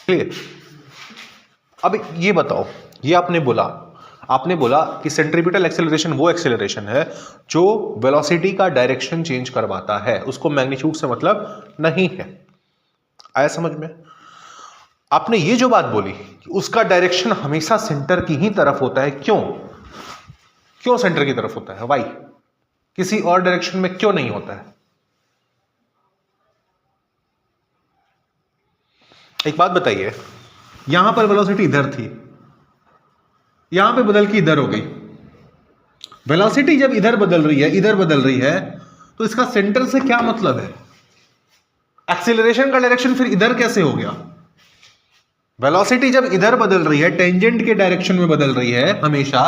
क्लियर। अब ये बताओ, ये आपने बोला कि सेंट्रीपिटल एक्सेलरेशन वो एक्सेलरेशन है जो वेलोसिटी का डायरेक्शन चेंज करवाता है, उसको मैग्नीट्यूड से मतलब नहीं है। आया समझ में? आपने ये जो बात बोली कि उसका डायरेक्शन हमेशा सेंटर की ही तरफ होता है, क्यों सेंटर की तरफ होता है? वाई? किसी और डायरेक्शन में क्यों नहीं होता है? एक बात बताइए, यहां पर वेलोसिटी इधर थी, यहां पे बदल के इधर हो गई। वेलोसिटी जब इधर बदल रही है तो इसका सेंटर से क्या मतलब है? एक्सीलरेशन का डायरेक्शन फिर इधर कैसे हो गया? वेलोसिटी जब इधर बदल रही है, टेंजेंट के डायरेक्शन में बदल रही है हमेशा,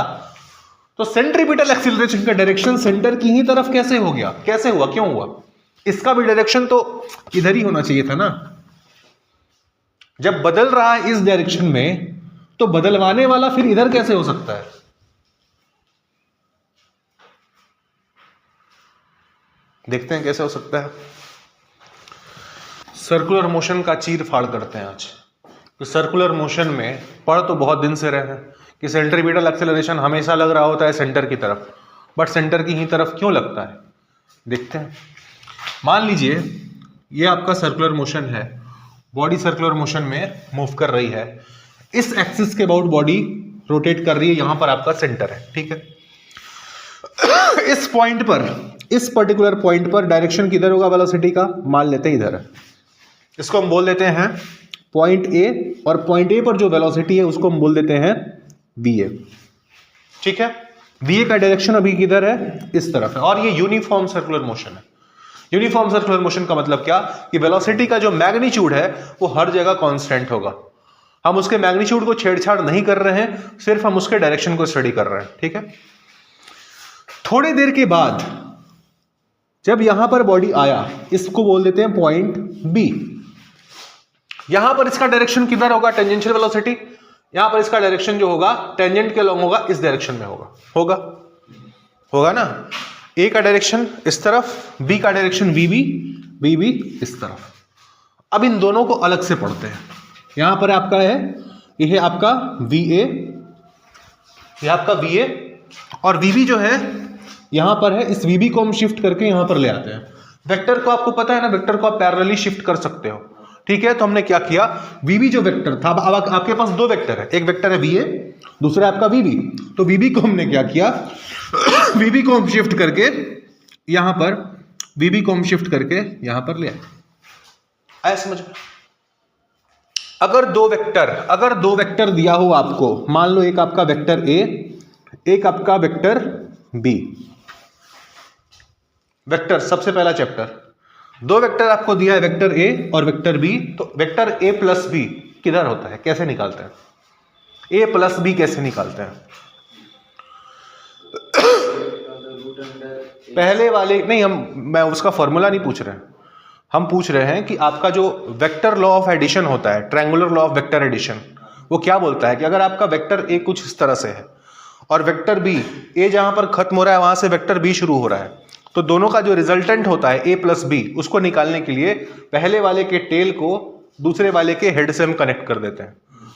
तो सेंट्रीपिटल एक्सीलरेशन का डायरेक्शन सेंटर की ही तरफ कैसे हो गया? कैसे हुआ? क्यों हुआ? इसका भी डायरेक्शन तो इधर ही होना चाहिए था ना। जब बदल रहा है इस डायरेक्शन में, तो बदलवाने वाला फिर इधर कैसे हो सकता है? देखते हैं कैसे हो सकता है। सर्कुलर मोशन का चीर फाड़ करते हैं आज। तो सर्कुलर मोशन में पढ़ तो बहुत दिन से रहे हैं कि सेंट्रीपिटल एक्सेलरेशन हमेशा लग रहा होता है सेंटर की तरफ, बट सेंटर की ही तरफ क्यों लगता है? देखते हैं। मान लीजिए ये आपका सर्कुलर मोशन है, बॉडी सर्कुलर मोशन में मूव कर रही है, इस एक्सिस के अबाउट बॉडी रोटेट कर रही है, यहां पर आपका सेंटर है, ठीक है। इस पॉइंट पर, इस पर्टिकुलर पॉइंट पर डायरेक्शन किधर होगा वेलोसिटी का? मान लेते हैं इधर है, इसको हम बोल देते हैं पॉइंट ए, और पॉइंट ए पर जो वेलोसिटी है उसको हम बोल देते हैं वीए, ठीक है। वीए का डायरेक्शन अभी किधर है? इस तरफ है, और ये यूनिफॉर्म सर्कुलर मोशन है। यूनिफॉर्म सर्कुलर मोशन का मतलब क्या कि वेलोसिटी का जो मैग्नीट्यूड है वो हर जगह कांस्टेंट होगा। हम उसके मैग्नीट्यूड को छेड़छाड़ नहीं कर रहे हैं, सिर्फ हम उसके डायरेक्शन को स्टडी कर रहे हैं, ठीक है। थोड़ी देर के बाद जब यहां पर बॉडी आया, इसको बोल देते हैं पॉइंट बी। यहां पर इसका डायरेक्शन किधर होगा? Tangential velocity. यहां पर इसका डायरेक्शन जो होगा टेंजेंट के लॉन्ग होगा, इस डायरेक्शन में होगा ना। ए का डायरेक्शन इस तरफ, बी का डायरेक्शन वीबी इस तरफ। अब इन दोनों को अलग से पढ़ते हैं। यहां पर आपका है, यह है आपका वीए, यह आपका वीए, और वीबी जो है यहां पर है, इस वीबी को हम शिफ्ट करके यहां पर ले आते हैं। वेक्टर को आपको पता है ना, वेक्टर को आप पैरेलली शिफ्ट कर सकते हो, ठीक है। तो हमने क्या किया, वीबी जो वेक्टर था, अब आपके पास दो वेक्टर है, एक वेक्टर है वीए, दूसरा आपका वीबी। तो वीबी को हमने क्या किया, वीबी को हम शिफ्ट करके यहां पर, वीबी को हम शिफ्ट करके यहां पर ले आए। आया समझ में? अगर दो वेक्टर दिया हो आपको, मान लो एक आपका वेक्टर ए, एक आपका वेक्टर बी। वेक्टर, सबसे पहला चैप्टर, दो वेक्टर आपको दिया है, वेक्टर ए और वेक्टर बी। तो वेक्टर ए प्लस बी किधर होता है, कैसे निकालते हैं? ए प्लस बी कैसे निकालते हैं? पहले वाले नहीं, मैं उसका फॉर्मूला नहीं पूछ रहे हैं, हम पूछ रहे हैं कि आपका जो वेक्टर लॉ ऑफ एडिशन होता है, triangular law of vector addition, वो क्या बोलता है कि अगर आपका वेक्टर ए कुछ इस तरह से है और वेक्टर बी, ए जहां पर खत्म हो रहा है वहां से वेक्टर बी शुरू हो रहा है, तो दोनों का जो रिजल्टेंट होता है ए प्लस बी, उसको निकालने के लिए पहले वाले के टेल को दूसरे वाले के हेड से हम कनेक्ट कर देते हैं।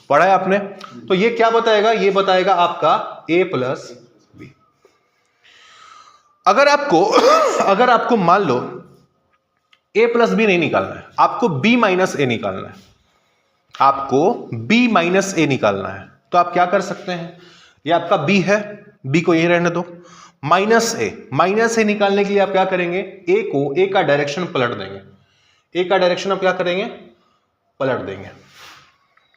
पढ़ा है आपने? तो ये क्या बताएगा, ये बताएगा आपका ए प्लस बी। अगर आपको मान लो ए प्लस बी नहीं निकालना है, आपको बी माइनस ए निकालना है, आपको बी माइनस ए निकालना है, तो आप क्या कर सकते हैं, ये आपका बी है, बी को यही रहने दो, माइनस ए निकालने के लिए आप क्या करेंगे, ए का डायरेक्शन पलट देंगे, ए का डायरेक्शन आप क्या करेंगे, पलट देंगे।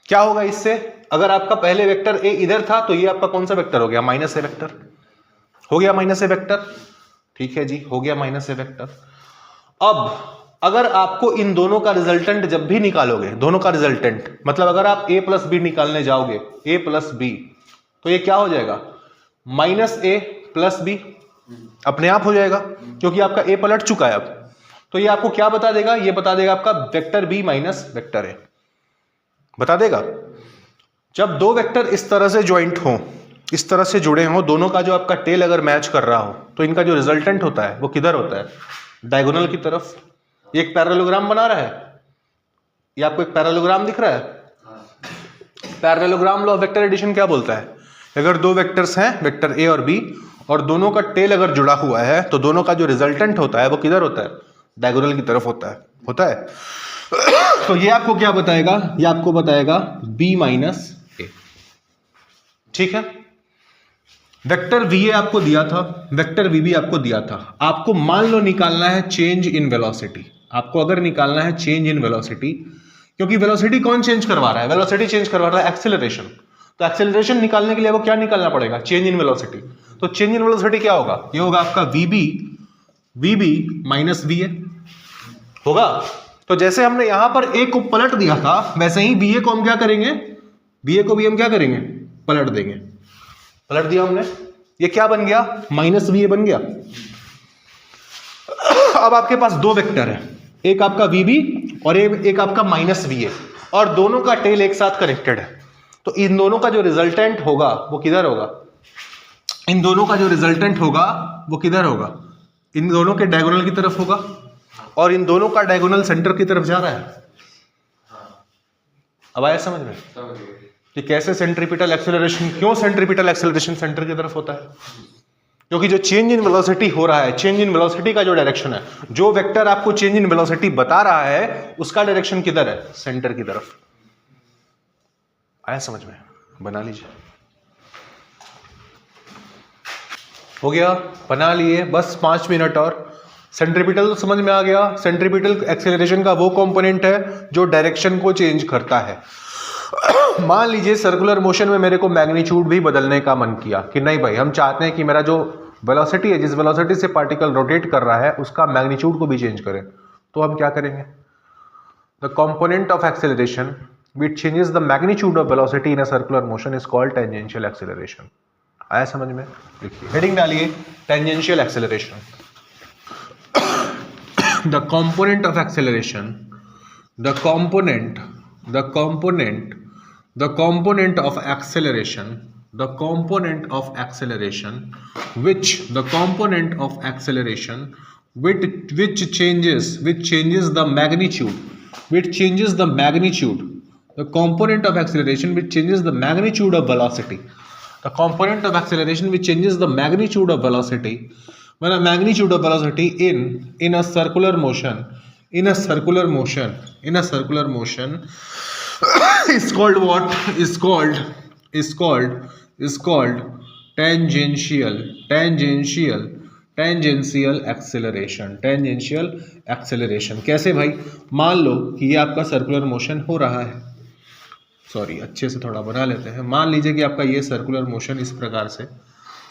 क्या होगा इससे, अगर आपका पहले वेक्टर ए इधर था तो ये आपका कौन सा वेक्टर हो गया, माइनस ए वेक्टर हो गया, माइनस ए वेक्टर, ठीक है जी, हो गया माइनस ए वेक्टर। अब अगर आपको इन दोनों का रिजल्टेंट जब भी निकालोगे, दोनों का रिजल्टेंट मतलब अगर आप ए प्लस बी निकालने जाओगे, ए प्लस बी, तो ये क्या हो जाएगा, माइनस ए प्लस बी, अपने आप हो जाएगा, क्योंकि आपका ए पलट चुका है अब। तो ये आपको क्या बता देगा, ये बता देगा आपका vector b minus vector a, बता देगा। जब दो वेक्टर इस तरह से ज्वाइंट हो, इस तरह से जुड़े हों, दोनों का जो आपका टेल अगर मैच कर रहा हो, तो इनका जो रिजल्टेंट होता है वो किधर होता है, डायगोनल की तरफ। ये एक पैरेललोग्राम बना रहा है, ये आपको एक पैरेललोग्राम दिख रहा है। Parallelogram law of vector addition क्या बोलता है, अगर दो वेक्टर्स हैं, वेक्टर ए और बी, और दोनों का टेल अगर जुड़ा हुआ है, तो दोनों का जो रिजल्टेंट होता है वो किधर होता है, डायगोनल की तरफ होता है। तो ये आपको क्या बताएगा, ये आपको बताएगा बी माइनस ए, ठीक है। वेक्टर वी ए आपको दिया था, वेक्टर वी बी आपको दिया था। आपको मान लो निकालना है चेंज इन वेलोसिटी, आपको अगर निकालना है चेंज इन वेलोसिटी, क्योंकि वेलोसिटी कौन चेंज करवा रहा है, वेलोसिटी चेंज करवा रहा है एक्सेलरेशन। तो एक्सेलरेशन निकालने के लिए वो क्या निकालना पड़ेगा, चेंज इन वेलोसिटी। तो चेंज इन वेलोसिटी क्या होगा, ये होगा आपका वीबी माइनस वी ए होगा। तो जैसे हमने यहां पर ए को पलट दिया था, वैसे ही वी ए को हम क्या करेंगे, वी ए को भी हम क्या करेंगे, पलट देंगे। पलट दिया हमने, ये क्या बन गया, माइनस वी ए बन गया। अब आपके पास दो वेक्टर है, एक आपका वीबी और एक आपका माइनस वी ए, और दोनों का टेल एक साथ कनेक्टेड है। तो इन दोनों का जो रिजल्टेंट होगा वो किधर होगा, इन दोनों का जो रिजल्टेंट होगा वो किधर होगा, इन दोनों के डायगोनल की तरफ होगा, और इन दोनों का डायगोनल सेंटर की तरफ जा रहा है। अब आया समझ में कि कैसे सेंट्रीपिटल एक्सेलरेशन, क्यों सेंट्रीपिटल एक्सेलरेशन सेंटर की तरफ होता है, क्योंकि जो चेंज इन वेलोसिटी हो रहा है, चेंज इन वेलोसिटी का जो डायरेक्शन है, जो वेक्टर आपको चेंज इन वेलोसिटी बता रहा है, उसका डायरेक्शन किधर है, सेंटर की तरफ। आया समझ में, बना लीजिए। हो गया, बना लिए, बस 5 मिनट और। सेंट्रीपिटल तो समझ में आ गया। सेंट्रीपिटल एक्सेलरेशन का वो कंपोनेंट है जो डायरेक्शन को चेंज करता है। मान लीजिए सर्कुलर मोशन में मेरे को मैग्नीट्यूड भी बदलने का मन किया कि नहीं भाई, हम चाहते हैं कि मेरा जो वेलोसिटी है, जिस वेलोसिटी से पार्टिकल रोटेट कर रहा है, उसका मैग्नीट्यूड को भी चेंज करें। तो हम क्या करेंगे, the component of acceleration which changes the magnitude of velocity in a circular motion is called tangential acceleration। आया समझ में, लिखिए, हेडिंग डालिए, tangential acceleration। the component of acceleration, the component of acceleration, the component of acceleration which changes the magnitude, the component of acceleration which changes the magnitude of velocity, the component of acceleration which changes the magnitude of velocity, when a magnitude of velocity in a circular motion is called what, is called tangential acceleration। कैसे भाई, मान लो कि ये आपका circular motion हो रहा है, sorry अच्छे से थोड़ा बना लेते हैं। मान लीजिए कि आपका ये सर्कुलर मोशन इस प्रकार से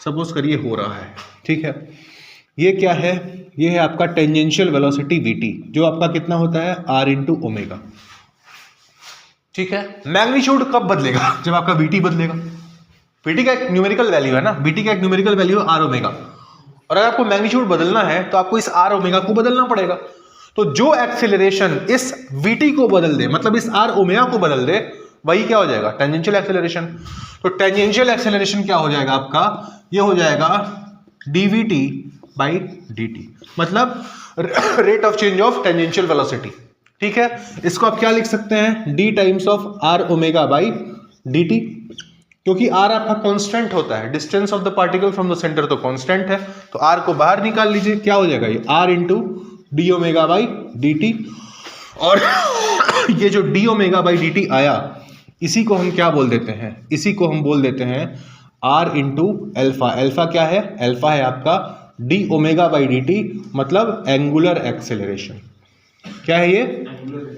सपोज करिए हो रहा है, ठीक है। ये क्या है, ये है आपका टेंजेंशियल वेलोसिटी vt, जो आपका कितना होता है, r इंटू ओमेगा, ठीक है। मैग्नीट्यूड कब बदलेगा, जब आपका vt बदलेगा। vt का एक न्यूमेरिकल वैल्यू है ना, vt का एक न्यूमेरिकल वैल्यू है r ओमेगा, और अगर आपको मैग्नीट्यूड बदलना है तो आपको इस r ओमेगा को बदलना पड़ेगा। तो जो एक्सेलरेशन इस vt को बदल दे, मतलब इस r ओमेगा को बदल दे, वही क्या हो जाएगा, टेंजेंशियल एक्सेलरेशन। तो टेंजेंशियल एक्सेलरेशन क्या हो जाएगा आपका, ये हो जाएगा dvt बाई dt, मतलब rate of change of tangential velocity, ठीक है। इसको आप क्या लिख सकते हैं, d times of r omega by dt, क्योंकि r आपका कांस्टेंट होता है, distance of the particle from the centre तो कांस्टेंट है, तो r को बाहर निकाल लीजिए, क्या हो जाएगा, ये r into d omega by dt। और ये जो डी ओमेगा बाई dt आया, इसी को हम क्या बोल देते हैं, इसी को हम बोल देते हैं r इंटू एल्फा। एल्फा क्या है, एल्फा है आपका डी ओमेगा बाई dt, मतलब एंगुलर एक्सेलरेशन। क्या है ये,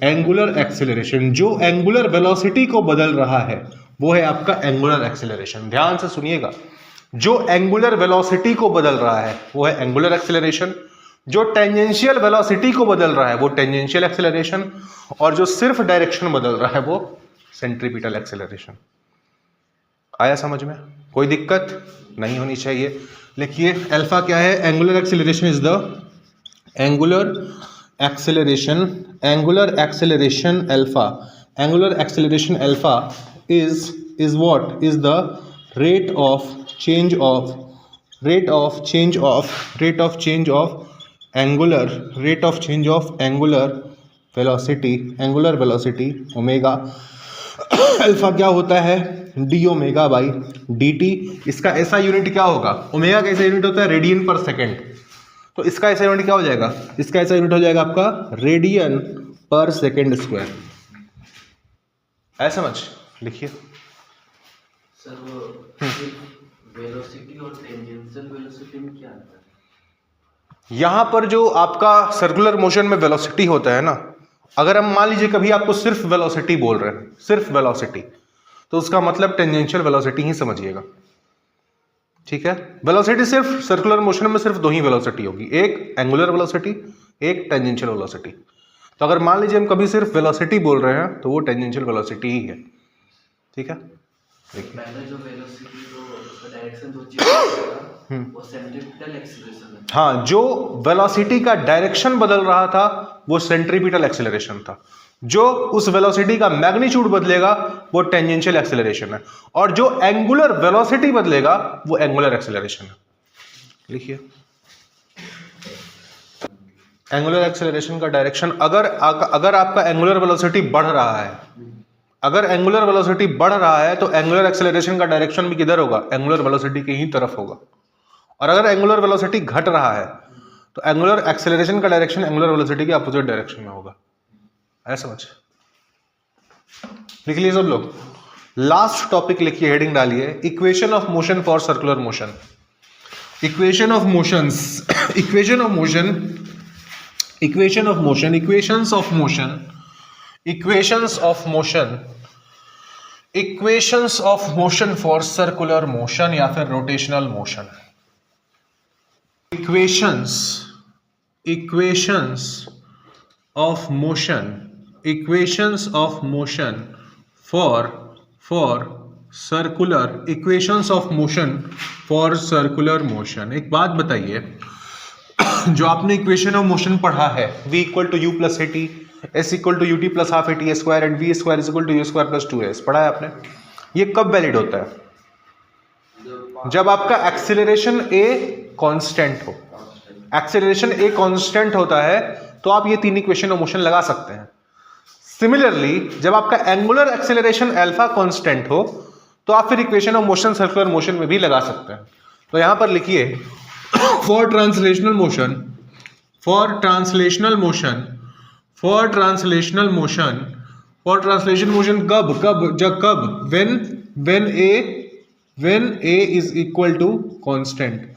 एंगुलर एक्सेलरेशन। जो एंगुलर वेलोसिटी को बदल रहा है वो है आपका एंगुलर एक्सेलरेशन। ध्यान से सुनिएगा, जो एंगुलर वेलोसिटी को बदल रहा है वो है एंगुलर एक्सेलरेशन, जो टेंजेंशियल वेलोसिटी को बदल रहा है वो टेंजेंशियल एक्सेलरेशन, और जो सिर्फ डायरेक्शन बदल रहा है वो सेंट्रीपिटल एक्सेलरेशन। आया समझ में, कोई दिक्कत नहीं होनी चाहिए। लिखिए, अल्फा क्या है, angular acceleration is the angular acceleration alpha is what is the rate of change of angular velocity omega alpha क्या होता है D omega by d T. इसका ऐसा यूनिट क्या होगा, ओमेगा का ऐसा यूनिट होता है रेडियन पर सेकेंड, तो इसका ऐसा यूनिट क्या हो जाएगा, इसका ऐसा यूनिट हो जाएगा आपका रेडियन पर सेकेंड स्क्वायर। ऐसा समझ लिखिए सर वो वेलोसिटी और टेंजेंशियल वेलोसिटी में क्या अंतर है? यहां पर जो आपका सर्कुलर मोशन में वेलोसिटी होता है ना, अगर हम मान लीजिए कभी आपको सिर्फ वेलोसिटी बोल रहे हैं, सिर्फ वेलोसिटी, तो उसका मतलब टेंजेंशियल वेलोसिटी ही समझिएगा, ठीक है। वेलोसिटी सिर्फ सर्कुलर मोशन में सिर्फ दो ही वेलोसिटी होगी, एक एंगुलर वेलोसिटी, एक टेंजेंशियल वेलोसिटी। तो अगर मान लीजिए हम कभी सिर्फ वेलोसिटी बोल रहे हैं तो वो टेंजेंशियल वेलोसिटी ही है, ठीक है। पहले जो वेलोसिटी तो उसका डायरेक्शन जो चेंज वो सेंट्रीपिटल एक्सीलरेशन है। हाँ, जो वेलोसिटी का डायरेक्शन बदल रहा था वो सेंट्रीपिटल एक्सेलरेशन था, जो उस वेलोसिटी का मैग्नीट्यूड बदलेगा वो टेंजेंशियल एक्सेलरेशन है, और जो एंगुलर वेलोसिटी बदलेगा वो एंगुलर एक्सेलरेशन है। लिखिए एंगुलर एक्सेलरेशन का डायरेक्शन, अगर आपका एंगुलर वेलोसिटी बढ़ रहा है, अगर एंगुलर वेलोसिटी बढ़ रहा है तो एंगुलर एक्सेलरेशन का डायरेक्शन भी किधर होगा, एंगुलर वेलोसिटी के ही तरफ होगा। और अगर एंगुलर वेलोसिटी घट रहा है तो एंगुलर एक्सेलरेशन का डायरेक्शन एंगुलर वेलोसिटी के अपोजिट डायरेक्शन में होगा। ऐसा समझ लिख लीजिए सब लोग। लास्ट टॉपिक लिखिए, हेडिंग डालिए, equation of motion for circular motion. Equation of motions, equation of motion, equation of motion, equations of motion, equations of motion, equations of motion for circular motion या फिर rotational motion. Equations, equations of motion, equations of motion for circular, equations of motion for circular motion. एक बात बताइए, जो आपने equation of motion पढ़ा है, v equal to u plus a t, s equal to u t plus half a t square and v square is equal to u square plus two s, पढ़ा है आपने? ये कब valid होता है? जब आपका एक्सेलरेशन ए कांस्टेंट हो। एक्सेलरेशन ए कांस्टेंट होता है तो आप ये तीन इक्वेशन ऑफ मोशन लगा सकते हैं। सिमिलरली जब आपका एंगुलर एक्सेलरेशन अल्फा कांस्टेंट हो तो आप फिर equation of motion circular motion में भी लगा सकते हैं। तो यहां पर लिखिए for translational motion, for translational motion, for translational motion, for translation motion कब when a is equal to constant.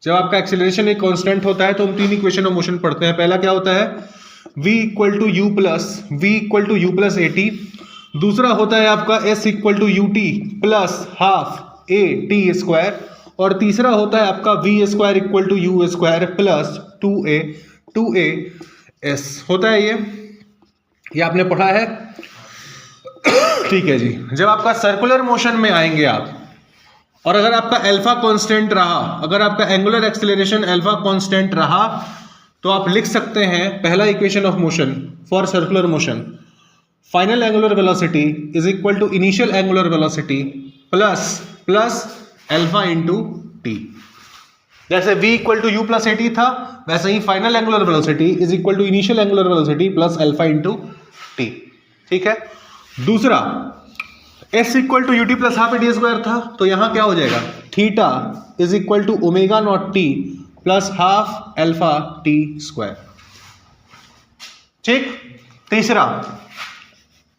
जब आपका एक्सेलरेशन एक कांस्टेंट होता है तो हम तीन इक्वेशन ऑफ मोशन पढ़ते हैं। पहला क्या होता है, v equal to u plus a t. दूसरा होता है आपका s equal to u t plus half a t square. और तीसरा होता है आपका v square equal to u square plus two a s होता है। ये आपने पढ़ा है, ठीक है जी। जब आपका सर्कुलर मोशन में आएंगे आप, और अगर आपका अल्फा कांस्टेंट रहा, अगर आपका एंगुलर एक्सेलरेशन अल्फा कांस्टेंट रहा, तो आप लिख सकते हैं पहला equation of motion for circular motion, final angular velocity is equal to initial angular velocity plus alpha into t. जैसे v equal to u plus a t था, वैसे ही final angular velocity is equal to initial angular velocity plus alpha into t, ठीक है। दूसरा s equal to u t plus half a t square था, तो यहां क्या हो जाएगा, theta is equal to omega naught t plus half alpha t square, ठीक। तीसरा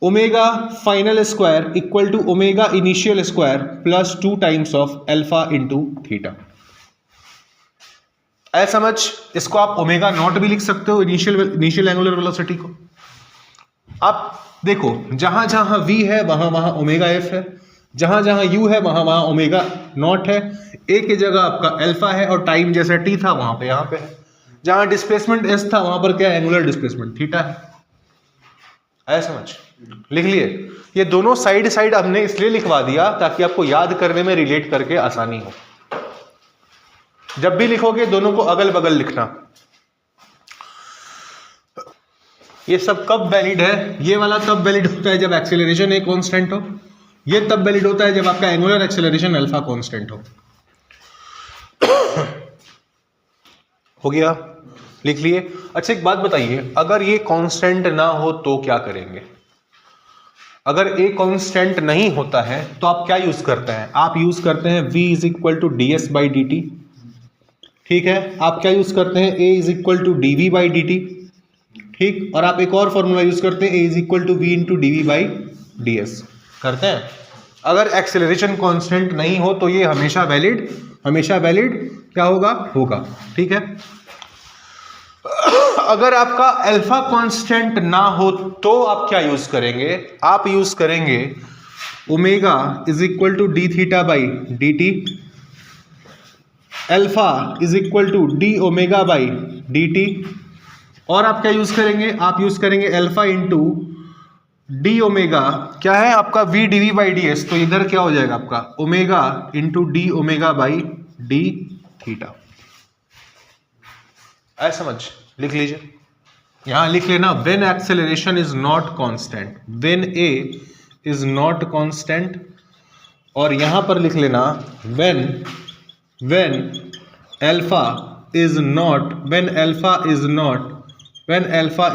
omega final square equal to omega initial square plus 2 times of alpha into theta. ऐसा समझ, इसको आप ओमेगा नॉट भी लिख सकते हो, इनिशियल एंगुलर वेलोसिटी को। आप देखो जहां जहां v है वहां वहां ओमेगा एफ है, जहां जहां u है वहां वहां ओमेगा नॉट है। a की जगह आपका अल्फा है और टाइम जैसे t था वहां पे यहाँ पे है। जहां डिस्प्लेसमेंट s था वहां पर क्या है, एंगुलर डिस्प्लेसमेंट थीटा है। ऐसा समझ, लिख लिए। ये दोनों साइड साइड हमने इसलिए लिखवा दिया ताकि आपको याद करने में रिलेट करके आसानी हो। जब भी लिखोगे दोनों को अगल बगल लिखना। ये सब कब वैलिड है? ये वाला तब वैलिड होता है जब एक्सेलरेशन ए कांस्टेंट हो, ये तब वैलिड होता है जब आपका एंगुलर एक्सेलरेशन अल्फा कांस्टेंट हो गया, लिख लिए। अच्छा एक बात बताइए, अगर ये कांस्टेंट ना हो तो क्या करेंगे? अगर ए कांस्टेंट नहीं होता है तो आप क्या यूज करते हैं? आप यूज करते हैं v is equal to d s by d t, ठीक है। आप क्या यूज करते हैं? a is equal to d v by d t, ठीक। और आप एक और फॉर्मूला यूज करते हैं a is equal to v into d v by d s करते हैं। अगर एक्सेलरेशन कांस्टेंट नहीं हो तो ये हमेशा वैलिड क्या होगा, ठीक है। अगर आपका अल्फा कांस्टेंट ना हो तो आप क्या यूज करेंगे? आप यूज करेंगे omega is equal to d theta by d t, alpha is equal to d omega by d t, और आप क्या यूज करेंगे? आप यूज करेंगे अल्फा इंटू डी ओमेगा, क्या है आपका v d v by d s, तो इधर क्या हो जाएगा आपका omega into d omega by d theta. ऐसा समझ, लिख लीजिए, यहां लिख लेना when acceleration is not constant, when a is not constant, और यहां पर लिख लेना when alpha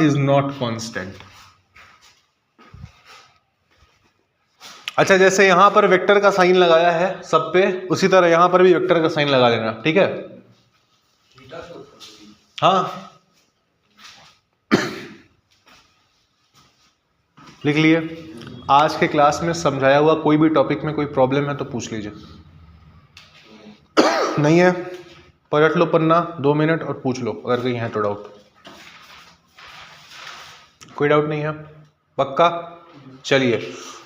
is not constant. अच्छा जैसे यहां पर वेक्टर का साइन लगाया है सब पे, उसी तरह यहां पर भी वेक्टर का साइन लगा लेना, ठीक है। हाँ लिख लिए। आज के क्लास में समझाया हुआ कोई भी टॉपिक में कोई प्रॉब्लम है तो पूछ लीजिए, नहीं है पलट लो पन्ना 2 मिनट और पूछ लो अगर कहीं है तो डाउट। कोई डाउट नहीं है? पक्का? चलिए,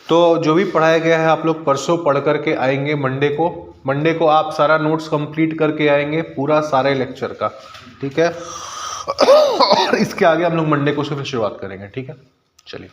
तो जो भी पढ़ाया गया है आप लोग परसों पढ़ करके आएंगे। मंडे को आप सारा नोट्स कंप्लीट करके आएंगे, पूरा सारे लेक्चर का, ठीक है। और इसके आगे हम लोग मंडे को से फिर शुरुआत करेंगे, ठीक है। चलिए।